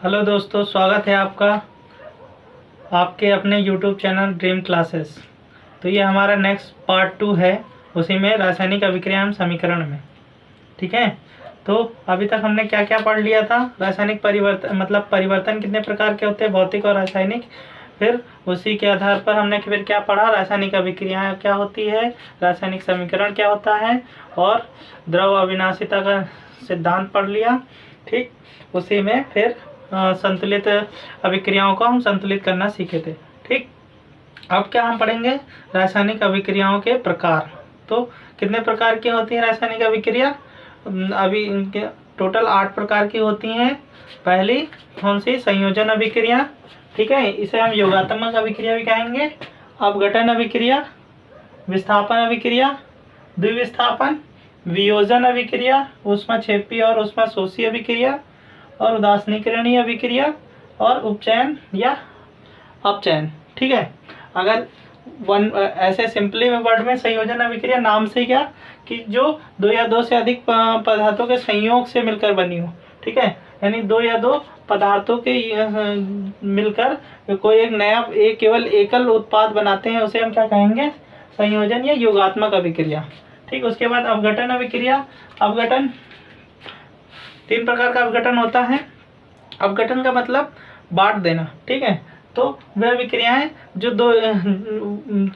Hello दोस्तों, स्वागत है आपका आपके अपने YouTube चैनल ड्रीम क्लासेस। तो ये हमारा नेक्स्ट पार्ट 2 है, उसी में रासायनिक अभिक्रिया एवं समीकरण में। ठीक है, तो अभी तक हमने क्या क्या पढ़ लिया था। रासायनिक परिवर्तन मतलब परिवर्तन कितने प्रकार के होते हैं, भौतिक और रासायनिक। फिर उसी के आधार पर हमने फिर क्या पढ़ा, रासायनिक अभिक्रिया क्या होती है, रासायनिक समीकरण क्या होता है, और द्रव अविनाशिता का सिद्धांत पढ़ लिया। ठीक, उसी में फिर संतुलित अभिक्रियाओं को हम संतुलित करना सीखे थे। ठीक, अब क्या हम पढ़ेंगे, रासायनिक अभिक्रियाओं के प्रकार। तो कितने प्रकार की होती है रासायनिक अभिक्रिया, अभी इनके टोटल 8 प्रकार की होती हैं। पहली कौन सी, संयोजन अभिक्रिया। ठीक है, इसे हम योगात्मक अभिक्रिया भी कहेंगे। अपघटन अभिक्रिया, विस्थापन अभिक्रिया, द्विविस्थापन, वियोजन अभिक्रिया, ऊष्माक्षेपी और ऊष्माशोषी अभिक्रिया, और उदासीनीकरणीय अभिक्रिया, और उपचयन या अपचयन। ठीक है, अगर ऐसे सिंपली में वर्ड में संयोजन अभिक्रिया नाम से क्या कि जो दो या दो से अधिक पदार्थों के संयोग से मिलकर बनी हो। ठीक है, यानी दो या दो पदार्थों के मिलकर कोई एक नया केवल एकल उत्पाद बनाते हैं, उसे हम क्या कहेंगे, संयोजन या योगात्मक अभिक्रिया। ठीक, उसके बाद अपघटन अभिक्रिया। अपघटन 3 प्रकार का अपघटन होता है। अपघटन का मतलब बांट देना। ठीक है, तो वह अभिक्रियाएं जो दो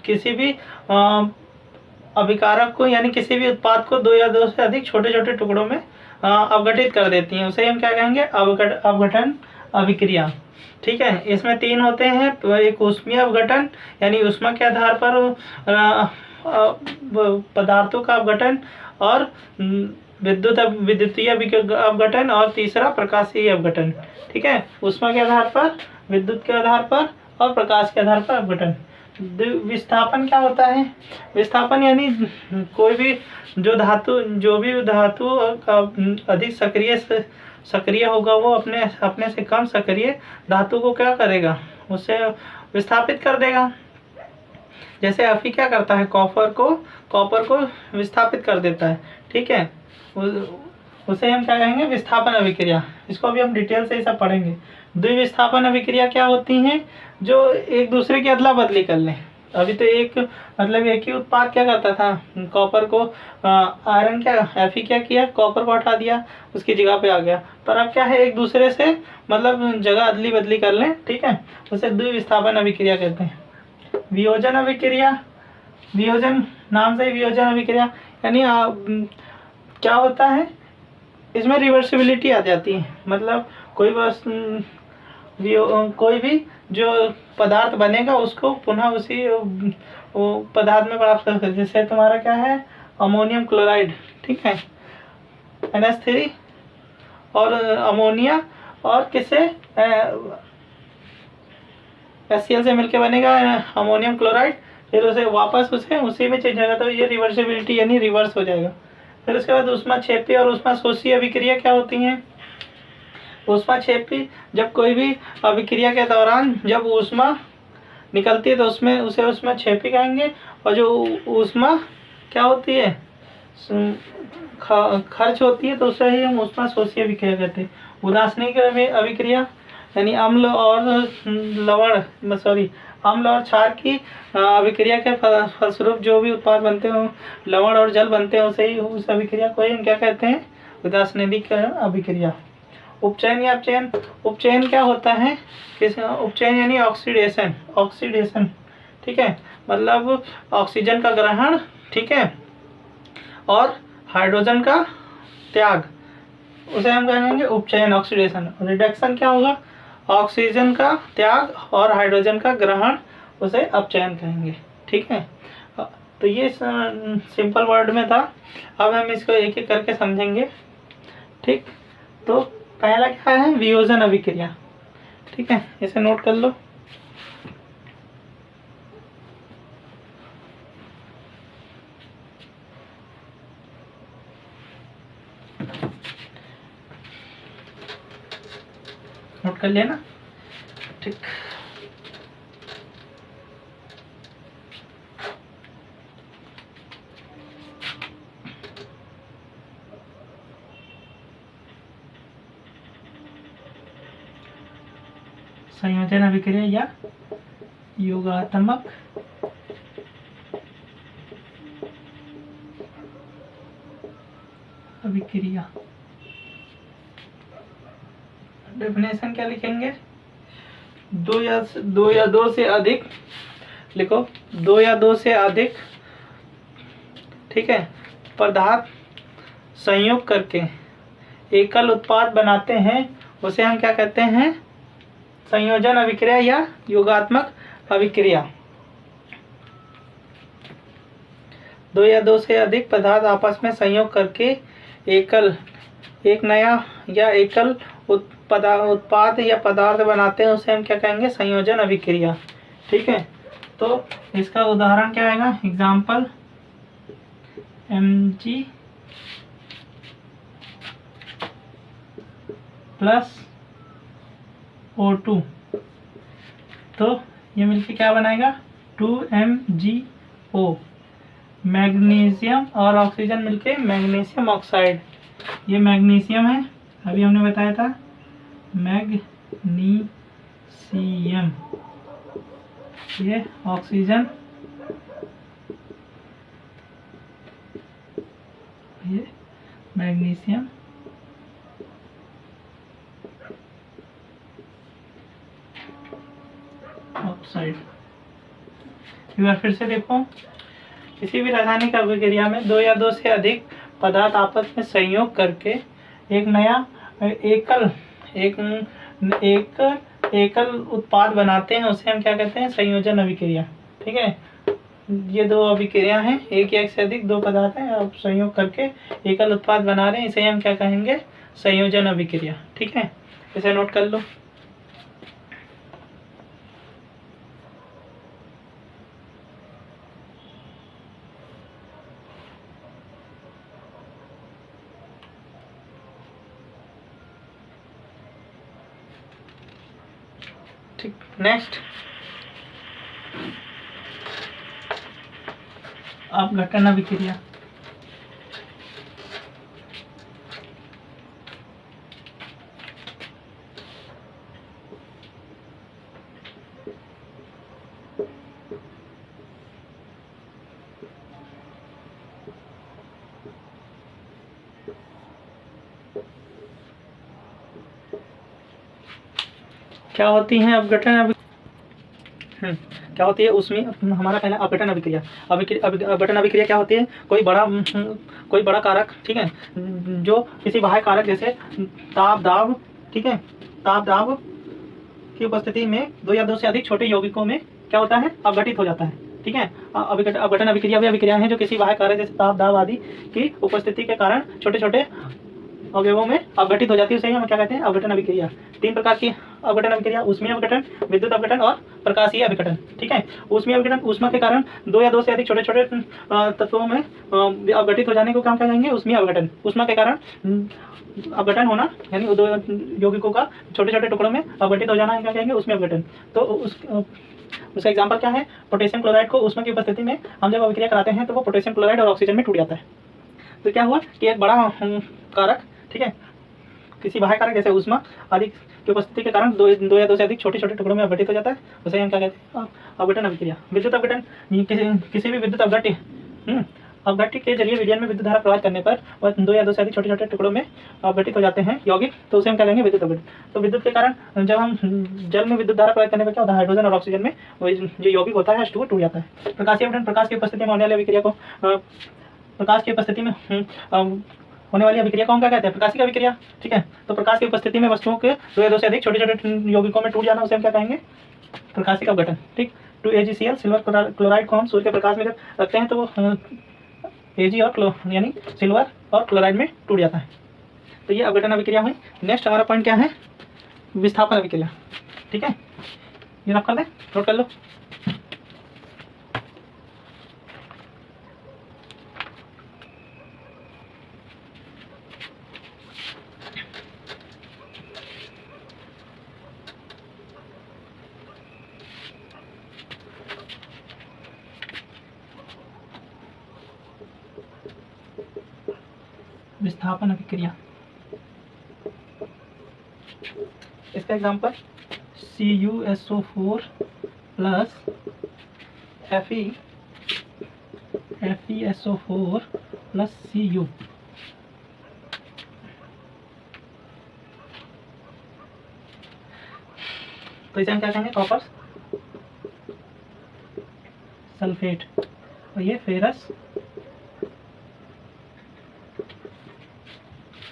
किसी भी अभिकारक को यानी किसी भी उत्पाद को दो या दो से अधिक छोटे छोटे टुकड़ों में अपघटित कर देती हैं, उसे हम क्या कहेंगे, अपघटन अभिक्रिया। ठीक है, इसमें 3 होते हैं। एक ऊष्मीय अपघटन यानी ऊष्मा के आधार पर पदार्थों का अपघटन, और विद्युतीय अपघटन, और तीसरा प्रकाशीय अपघटन। ठीक है, ऊष्मा के आधार पर, विद्युत के आधार पर, और प्रकाश के आधार पर अपघटन। विस्थापन क्या होता है, विस्थापन यानी कोई भी जो भी धातु अधिक सक्रिय होगा, वो अपने से कम सक्रिय धातु को क्या करेगा, उससे विस्थापित कर देगा। जैसे अभी क्या करता है, कॉपर को विस्थापित कर देता है। ठीक है, उसे हम क्या कहेंगे, विस्थापन अभिक्रिया। इसको अभी हम डिटेल से ही सब पढ़ेंगे। द्विविस्थापन अभिक्रिया क्या होती हैं, जो एक दूसरे की अदला बदली कर लें। अभी तो एक ही उत्पाद क्या करता था, कॉपर को आयरन क्या क्या किया, कॉपर को हटा दिया, उसकी जगह पे आ गया। पर अब क्या है, एक दूसरे से जगह अदली बदली कर लें। ठीक है, उसे द्विविस्थापन अभिक्रिया कहते हैं। वियोजन अभिक्रिया, वियोजन नाम से ही वियोजन अभिक्रिया यानी क्या होता है, इसमें रिवर्सिबिलिटी आ जाती है। मतलब कोई भी जो पदार्थ बनेगा उसको पुनः उसी पदार्थ में प्राप्त कर सकते। जैसे तुम्हारा क्या है, अमोनियम क्लोराइड। ठीक है, NH3 और अमोनिया और किससे HCl से मिलके बनेगा अमोनियम क्लोराइड। फिर उसे वापस उसी में चेंज होगा, तो ये रिवर्सिबिलिटी यानी रिवर्स हो जाएगा। फिर उसके बाद ऊष्माक्षेपी और ऊष्माशोषी अभिक्रिया क्या होती हैं। ऊष्माक्षेपी, जब कोई भी अभिक्रिया के दौरान जब ऊष्मा निकलती है तो उसे ऊष्माक्षेपी कहेंगे। और जो ऊष्मा क्या होती है, खर्च होती है, तो उसे ही हम ऊष्माशोषी अभिक्रिया कहते हैं। उदासीनिक अभिक्रिया यानी अम्ल और क्षार की अभिक्रिया के फलस्वरूप जो भी उत्पाद बनते हो, लवण और जल बनते हैं, उसे ही उस अभिक्रिया को ही हम क्या कहते हैं, उदासीनिक अभिक्रिया। उपचयन या अपचयन, उपचयन क्या होता है, उपचयन यानी ऑक्सीडेशन। ठीक है, मतलब ऑक्सीजन का ग्रहण, ठीक है, और हाइड्रोजन का त्याग, उसे हम कहेंगे उपचयन, ऑक्सीडेशन। रिडक्शन क्या होगा, ऑक्सीजन का त्याग और हाइड्रोजन का ग्रहण, उसे अपचयन कहेंगे। ठीक है, तो ये सिंपल वर्ड में था। अब हम इसको एक एक करके समझेंगे। ठीक, तो पहला क्या है, वियोजन अभिक्रिया। ठीक है, इसे नोट कर लो। नोट कर लिया ना, ठीक। संयोजन अभिक्रिया या योगात्मक अभिक्रिया। डेफिनेशन क्या लिखेंगे? दो या दो से अधिक, लिखो, दो या दो से अधिक, ठीक है, पदार्थ संयोग करके एकल उत्पाद बनाते हैं, उसे हम क्या कहते हैं? संयोजन अभिक्रिया या योगात्मक अभिक्रिया। दो या दो से अधिक पदार्थ आपस में संयोग करके एक नया या एकल उत्पाद या पदार्थ बनाते हैं, उसे हम क्या कहेंगे? संयोजन अभिक्रिया। ठीक है, तो इसका उदाहरण क्या आएगा? एग्जाम्पल Mg प्लस O2, तो ये मिलके क्या बनाएगा? 2MgO। मैग्नीशियम और ऑक्सीजन मिलके मैग्नीशियम ऑक्साइड। ये मैग्नीशियम है, अभी हमने बताया था, मैग्नीशियम। ये ऑक्सीजन, ये मैग्नीशियम ऑक्साइड। एक बार फिर से देखो, किसी भी रासायनिक अभिक्रिया में दो या दो से अधिक पदार्थ आपस में संयोग करके एक नया एकल उत्पाद बनाते हैं, उसे हम क्या कहते हैं? संयोजन अभिक्रिया। ठीक है, ये दो अभिक्रिया हैं, एक या एक से अधिक दो पदार्थ हैं, आप संयोग करके एकल उत्पाद बना रहे हैं, इसे हम क्या कहेंगे? संयोजन अभिक्रिया। ठीक है, इसे नोट कर लो। ठीक, नेक्स्ट अपघटन अभिक्रिया। क्या होती है अपघटन क्या होती है? उसमें हमारा पहला अपघटन अभिक्रिया। अपघटन अभिक्रिया क्या होती है? कोई बड़ा कारक, ठीक है, जो किसी बाह्य कारक जैसे ताप दाब, ठीक है, ताप दाब की उपस्थिति में दो या दो से अधिक छोटे यौगिकों में क्या होता है? अपघटित हो जाता है। ठीक है, अपघटन अभिक्रिया भी अभिक्रिया है जो किसी बाह्य कारक जैसे ताप दाब आदि की उपस्थिति के कारण छोटे छोटे अवयवों में अपघटित हो जाती है, उसे हम क्या कहते हैं? अपघटन अभिक्रिया। तीन प्रकार की अपघटन अभिक्रिया: ऊष्मीय अपघटन, विद्युत अपघटन और प्रकाशीय अपघटन। ठीक है, ऊष्मीय अपघटन, ऊष्मा के कारण दो या दो से अधिक छोटे छोटे तत्वों में अपघटित हो जाने को क्या कहेंगे? ऊष्मीय अपघटन। ऊष्मा के कारण अपघटन होना, यानी दो यौगिकों का छोटे छोटे टुकड़ों में अपघटित हो जाना क्या कहेंगे? ऊष्मीय अपघटन। तो उसका एग्जाम्पल क्या है? पोटेशियम क्लोराइड को ऊष्मा की उपस्थिति में हम जब अभिक्रिया कराते हैं तो वो पोटेशियम क्लोराइड और ऑक्सीजन में टूट जाता है। तो क्या हुआ कि एक बड़ा कारक, ठीक है, किसी बाह्य कारक जैसे ऊष्मा आदि की उपस्थिति के कारण दो या दो से अधिक छोटे छोटे टुकड़ों में अपघटित हो जाता है, उसे हम क्या कहते हैं? अपघटन अभिक्रिया। विद्युत अपघटन, किसी भी विद्युत अपघट्य के जरिए विलयन में विद्युत धारा प्रवाहित करने पर वह दो या दो से अधिक छोटे छोटे टुकड़ों में अपघटित हो जाते हैं यौगिक, तो उसे हम क्या कहेंगे? विद्युत अपघटन। तो विद्युत के कारण जब हम जल में विद्युत धारा प्रवाहित करने पर क्या होता है? हाइड्रोजन और ऑक्सीजन में जो यौगिक होता है टूट जाता है। प्रकाशीय अपघटन, प्रकाश की उपस्थिति में होने वाली अभिक्रिया को प्रकाश की उपस्थिति में होने वाली अभिक्रिया को हम क्या कहते हैं? प्रकाशिक अभिक्रिया। ठीक है, तो प्रकाश की उपस्थिति में वस्तुओं के दो या दो से अधिक छोटे छोटे यौगिकों में टूट जाना, उसे हम क्या कहेंगे? प्रकाशिक अपघटन। ठीक, 2AgCl सिल्वर क्लोराइड को हम सूर्य के प्रकाश में जब रखते हैं तो वो Ag और यानी सिल्वर और क्लोराइड में टूट जाता है। तो ये अपघटन अभिक्रिया हुई। नेक्स्ट हमारा पॉइंट क्या है? विस्थापन अभिक्रिया। ठीक है, ये नोट कर दें, नोट कर लो। विस्थापन अभिक्रिया, इसका example CuSO4 plus FeSO4 plus Cu। तो इसे हम क्या कहेंगे? Copper sulphate. और ये फेरस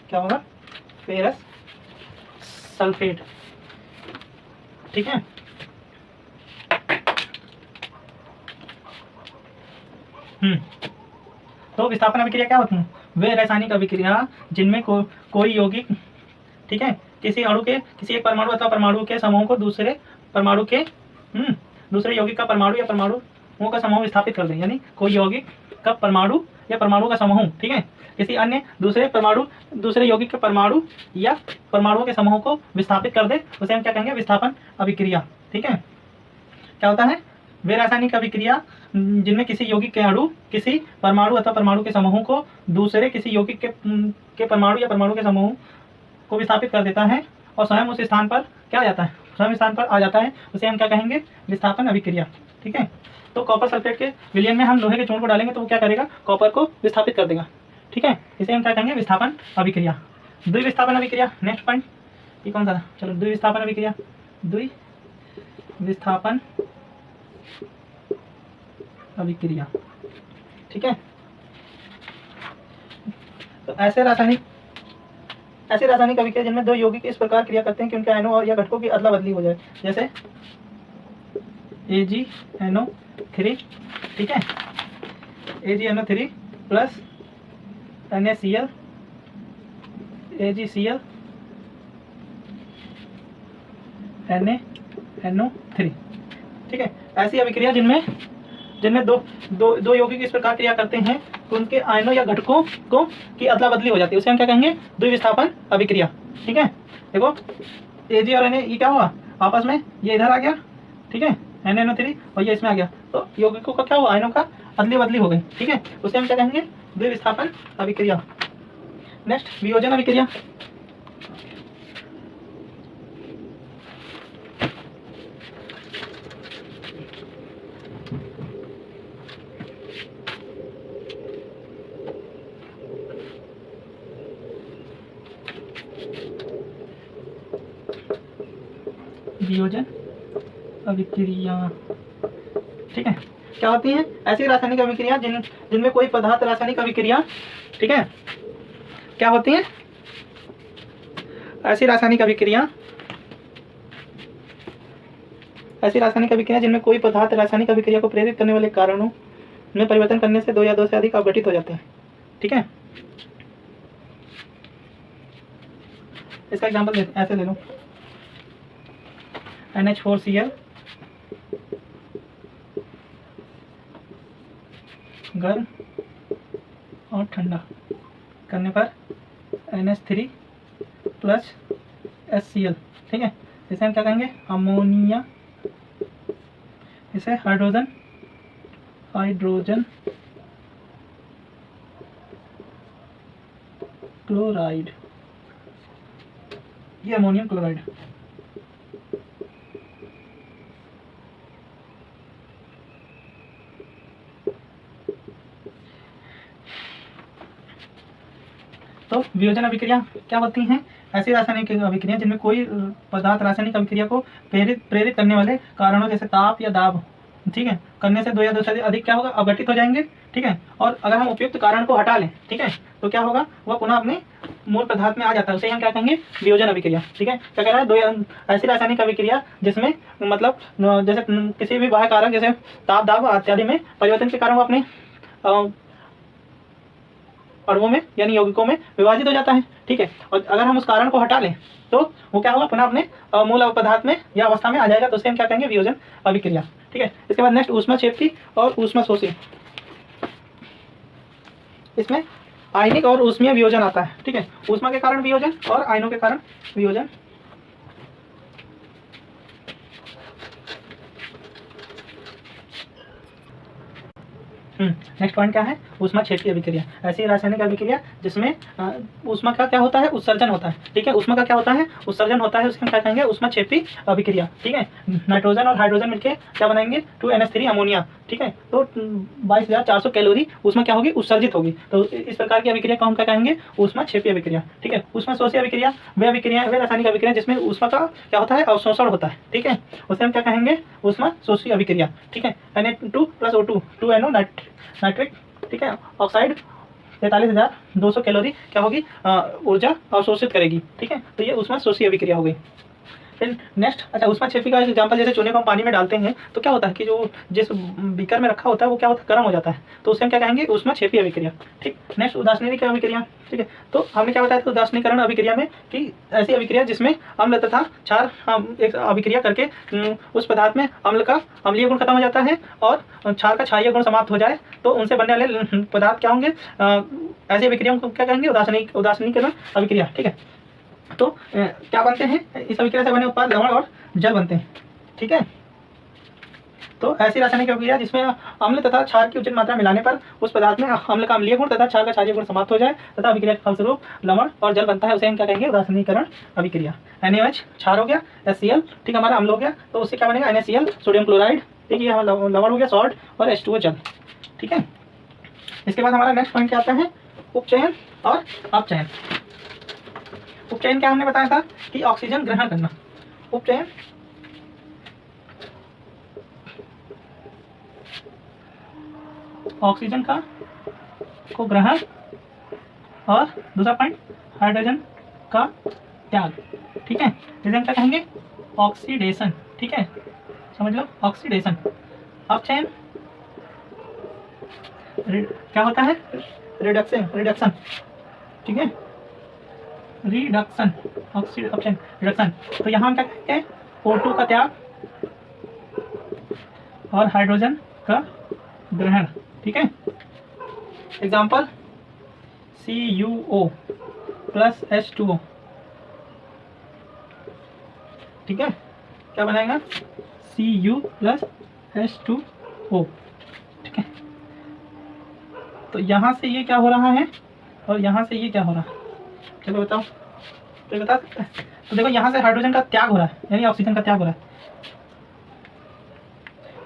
क्या होगा? Ferrous sulphate. ठीक है। तो विस्थापन अभिक्रिया क्या होती है? वे रासायनिक अभिक्रिया जिनमें कोई यौगिक, ठीक है, किसी अणु के किसी एक परमाणु अथवा परमाणु के समूह को दूसरे परमाणु के दूसरे यौगिक का परमाणु या परमाणुओं का समूह विस्थापित कर दे। यानी कोई यौगिक का परमाणु या परमाणु का समूह, ठीक है, किसी अन्य दूसरे यौगिक के परमाणु या परमाणुओं के समूह को विस्थापित कर दे, उसे हम क्या कहेंगे? विस्थापन अभिक्रिया। ठीक है। क्या होता है? वे रासायनिक अभिक्रिया जिनमें किसी यौगिक के अणु किसी परमाणु अथवा परमाणु के समूह को दूसरे किसी यौगिक के परमाणु या परमाणु के समूह को विस्थापित कर देता है और स्वयं उस स्थान पर क्या आ जाता है? स्वयं स्थान पर आ जाता है, उसे हम क्या कहेंगे? विस्थापन अभिक्रिया। ठीक है। तो कॉपर सल्फेट के विलयन में हम लोहे के चूर्ण को डालेंगे तो वो क्या करेगा? कॉपर को विस्थापित कर देगा। ठीक है। इसे हम क्या कहेंगे? विस्थापन अभिक्रिया। द्विविस्थापन अभिक्रिया, नेक्स्ट पॉइंट ये कौन सा था? चलो, द्विविस्थापन अभिक्रिया। द्विविस्थापन अभिक्रिया। ठीक है। तो ऐसे रासायनिक अभिक्रिया जिनमें दो यौगिक इस प्रकार क्रिया करते हैं कि उनके आयनों और या घटकों की अदला बदली हो जाए, जैसे AgNO3। ठीक है। AgNO3 plus NaCl AgCl NaNO3। ठीक है। ऐसी अभिक्रिया जिनमें दो यौगिक इस प्रकार क्रिया करते हैं कि उनके आयनों या घटकों को की अदला बदली हो जाती है, उसे हम क्या कहेंगे? द्विविस्थापन अभिक्रिया। ठीक है। देखो, Ag और Na ये क्या हुआ? आपस में ये इधर आ गया, ठीक है, NaNO3, और ये इसमें आ गया, तो यौगिकों का क्या हुआ? आयनों का अदली बदली हो गई। ठीक है। उसे हम क्या कहेंगे? द्विविस्थापन अभिक्रिया। नेक्स्ट, वियोजन अभिक्रिया। वियोजन अभिक्रिया। ठीक है। क्या होती है? ऐसी रासायनिक अभिक्रिया जिनमें कोई पदार्थ रासायनिक अभिक्रिया, ठीक है, क्या होती है? ऐसी रासायनिक अभिक्रिया जिनमें कोई पदार्थ रासायनिक अभिक्रिया को प्रेरित करने वाले कारणों में परिवर्तन करने से दो या दो से अधिक अवघटित हो जाते हैं। ठीक है। इसका एग्जांपल ऐसे ले लो, NH4Cl गर्म और ठंडा करने पर NH3 प्लस HCl। ठीक है। इसे हम क्या कहेंगे? अमोनिया। इसे हाइड्रोजन क्लोराइड, ये अमोनियम क्लोराइड। तो वियोजन अभिक्रिया क्या होती हैं? ऐसी रासायनिक अभिक्रिया जिनमें कोई पदार्थ रासायनिक अभिक्रिया को प्रेरित करने वाले कारणों जैसे ताप या दाब, ठीक है, करने से दो या दो से अधिक क्या होगा? अवघटित हो जाएंगे। ठीक है। और अगर हम उपयुक्त कारण को हटा लें, ठीक है, तो क्या होगा? वह पुनः अपने मूल पदार्थ में आ जाता है, उसे हम क्या कहेंगे? वियोजन अभिक्रिया। ठीक है। क्या कह रहा है? दो ऐसी रासायनिक अभिक्रिया जिसमें मतलब जैसे किसी भी बाह्य कारक जैसे ताप, दाब इत्यादि में परिवर्तन के कारण वो अपने अणुओं में यानी यौगिकों में विभाजित हो जाता है। ठीक है। और अगर हम उस कारण को हटा लें तो वो क्या होगा? पुनः अपने मूल पदार्थ में या अवस्था में आ जाएगा, तो उसे हम क्या कहेंगे? वियोजन अभिक्रिया। ठीक है। इसके बाद नेक्स्ट, ऊष्माक्षेपी और ऊष्माशोषी। इसमें आयनिक और ऊष्मीय वियोजन आता है। ठीक है। ऊष्मा के कारण वियोजन और आयनों के कारण वियोजन। नेक्स्ट पॉइंट क्या है? ऊष्माक्षेपीय अभिक्रिया, ऐसी रासायनिक अभिक्रिया जिसमें ऊष्मा का क्या होता है, उत्सर्जन होता है। ठीक है, ऊष्मा का क्या होता है, उत्सर्जन होता है, उसके हम क्या कहेंगे, ऊष्माक्षेपी अभिक्रिया। ठीक है, नाइट्रोजन और हाइड्रोजन मिलकर क्या बनाएंगे, 2NH3 अमोनिया। ठीक है, तो 22,400 कैलोरी ऊष्मा क्या होगी, उत्सर्जित होगी। तो इस प्रकार की अभिक्रिया को हम क्या कहेंगे, ऊष्माक्षेपी अभिक्रिया। ठीक है, ऊष्माशोषी अभिक्रिया वे रासायनिक अभिक्रिया जिसमें ऊष्मा का क्या होता है, अवशोषण होता है। ठीक है, उसे हम क्या कहेंगे, ऊष्माशोषी अभिक्रिया। ठीक है, Na2 + O2 2NO नाइट्रिक, ठीक है, ऑक्साइड 43,200 कैलोरी क्या होगी, ऊर्जा अवशोषित करेगी। ठीक है, तो ये ऊष्माशोषी अभिक्रिया हो गई। फिर नेक्स्ट, अच्छा, ऊष्माक्षेपी का एग्जाम्पल, जैसे चूने को हम पानी में डालते हैं तो क्या होता है कि जो जिस बीकर में रखा होता है वो क्या होता है, गर्म हो जाता है, तो उसे हम क्या कहेंगे, ऊष्माक्षेपी अभिक्रिया। ठीक, नेक्स्ट उदासीनीकरण की अभिक्रिया। ठीक है, तो हमने क्या बताया था उदासीनीकरण अभिक्रिया में कि ऐसी अभिक्रिया जिसमें अम्ल तथा क्षार एक अभिक्रिया करके उस पदार्थ में अम्ल का अम्लीय गुण खत्म हो जाता है और क्षार का क्षारीय गुण समाप्त हो जाए, तो उनसे बनने वाले पदार्थ क्या होंगे, ऐसी अभिक्रियाओं को क्या कहेंगे, उदासीनीकरण अभिक्रिया। ठीक है, तो क्या बनते हैं, इस अभिक्रिया से बने उत्पाद लवण और जल बनते हैं। ठीक है, तो ऐसी रासायनिक अभिक्रिया जिसमें अम्ल तथा क्षार की उचित मात्रा मिलाने पर उस पदार्थ में अम्ल का अम्लीय गुण तथा क्षार का क्षारीय गुण समाप्त हो जाए तथा अभिक्रिया के फलस्वरूप लवण और जल बनता है, उसे हम क्या कहेंगे, उदासीनीकरण अभिक्रिया। NaOH क्षार हो गया, HCl ठीक हमारा अम्ल हो गया, तो उससे क्या बनेगा, NaCl सोडियम क्लोराइड। ठीक है, ये हमारा लवण हो गया, सॉल्ट, और H2O जल। ठीक है, इसके बाद हमारा नेक्स्ट पॉइंट क्या आता है, उपचयन और अपचयन। उपचयन क्या हमने बताया था कि ऑक्सीजन ग्रहण करना। उपचयन ऑक्सीजन का को ग्रहण, और दूसरा पॉइंट हाइड्रोजन का त्याग। ठीक है, इसे हम क्या कहेंगे, ऑक्सीडेशन। ठीक है, समझ लो, ऑक्सीडेशन। अपचयन क्या होता है, रिडक्शन। ठीक है, रिडक्शन, ऑक्सीडेशन रिडक्शन। तो यहाँ हम क्या कहेंगे, O2 का त्याग और हाइड्रोजन का ग्रहण। ठीक है, एग्जाम्पल CuO + H2O। ठीक है, क्या बनाएगा, Cu + H2O। ठीक है, तो यहाँ से ये क्या हो रहा है और यहाँ से ये क्या हो रहा है, चलो बताओ, तो बता सकते हैं। तो देखो, यहाँ से हाइड्रोजन का त्याग हो रहा है, यानी ऑक्सीजन का त्याग हो रहा है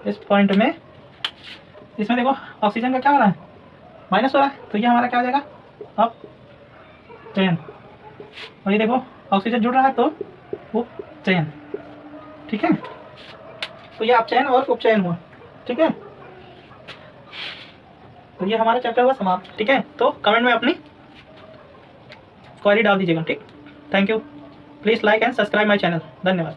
इस पॉइंट में। इसमें देखो ऑक्सीजन का क्या हो रहा है, माइनस हो रहा है, तो ये हमारा क्या हो जाएगा, अपचयन। और ये देखो ऑक्सीजन जुड़ रहा है तो उपचयन। ठीक है, तो ये अपचयन और उपचयन हुआ। ठीक है, तो ये हमारा चैप्टर हुआ समाप्त। ठीक है, तो कमेंट में अपनी क्वेरी डाल दीजिएगा। ठीक, thank you, please like and subscribe my channel. धन्यवाद।